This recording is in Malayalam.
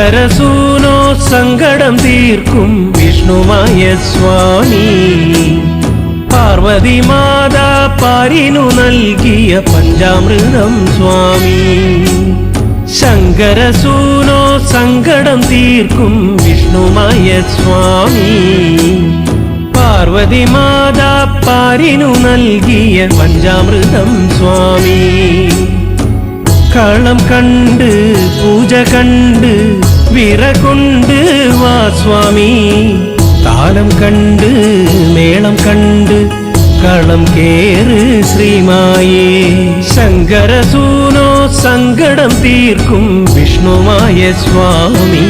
ശങ്കരസൂനോ സങ്കടം തീർക്കും വിഷ്ണുമായ സ്വാമി പാർവതി മാതാ പാരിനു നൽകിയ പഞ്ചാമൃതം സ്വാമി ശങ്കരസൂനോ സങ്കടം തീർക്കും വിഷ്ണുമായ സ്വാമി പാർവതി മാതാ പാരിനു നൽകിയ പഞ്ചാമൃതം സ്വാമി കളം കണ്ട് പൂജ കണ്ട് വിറകൊണ്ട് വാ സ്വാമി താലം കണ്ട് മേളം കണ്ട് കളം കേറ് ശ്രീമായേ ശങ്കരസൂനോ സങ്കടം തീർക്കും വിഷ്ണുമായ സ്വാമി